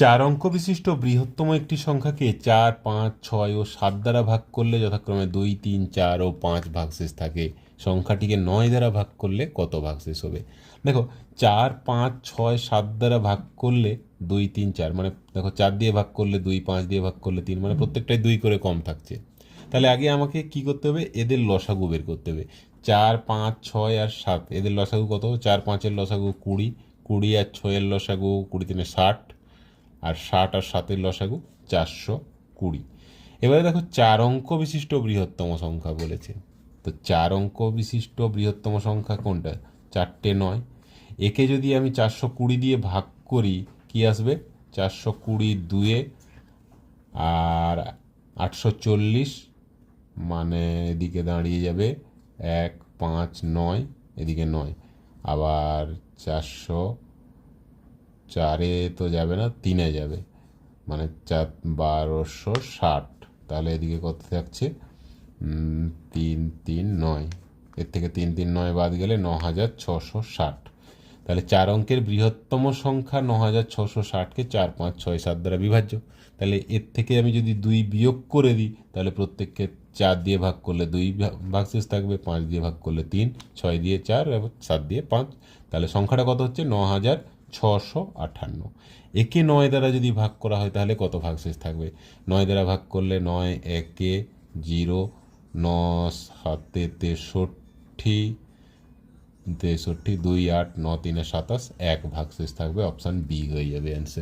চার অঙ্ক বিশিষ্ট বৃহত্তম একটি সংখ্যাকে 4, 5, 6 ও 7 দ্বারা ভাগ করলে যথাক্রমে 2, 3, 4 ও 5 ভাগশেষ থাকে। সংখ্যাটিকে 9 দ্বারা ভাগ করলে কত ভাগশেষ হবে? দেখো, 4, 5, 6, 7 দ্বারা ভাগ করলে 2, 3, 4, মানে দেখো 4 দিয়ে ভাগ করলে 2, 5 দিয়ে ভাগ করলে 3, মানে প্রত্যেকটাই 2 করে কম থাকছে। তাহলে আগে আমাকে কি করতে হবে? এদের লসাগু বের করতে হবে। 4, 5, 6 আর 7 এদের লসাগু কত? 4, 5-এর লসাগু 20, 20 আর 6-এর লসাগু 20, 3-এ 60, আর 60 আর 7-এর লসাগু 420। এবারে দেখো 4 অঙ্ক বিশিষ্ট বৃহত্তম সংখ্যা বলেছে। তো 4 অঙ্ক বিশিষ্ট বৃহত্তম সংখ্যা কোনটা? 4টে 9। একে যদি আমি 420 দিয়ে ভাগ করি কি আসবে? 420 2-এ আর 840, মানে এদিকে দাঁড়িয়ে যাবে 1, 5, 9, এদিকে 9, আবার 404-এ তো যাবে না, 3-এ যাবে, মানে 1260। তাহলে এদিকে কত থাকছে? 339। এর থেকে 339 বাদ গেলে 9660। তাহলে 4 অঙ্কের বৃহত্তম সংখ্যা 9660-কে 4, 5, 6, 7 দ্বারা বিভাজ্য। তাহলে এর থেকে আমি যদি 2 বিয়োগ করে দিই তাহলে প্রত্যেককে 4 দিয়ে ভাগ করলে 2 ভাগশেষ থাকবে, 5 দিয়ে ভাগ করলে 3, 6 দিয়ে 4 এবং 7 দিয়ে 5। তাহলে সংখ্যাটা কত হচ্ছে? 9658। একে 9 দ্বারা যদি ভাগ করা হয় তাহলে কত ভাগশেষ থাকবে? 9 দ্বারা ভাগ করলে 9 একে 0, 9 7-এ 63, 2, 8, 9, 3-এ 27, 1 ভাগশেষ থাকবে। অপশান বি হয়ে যাবে অ্যান্সার।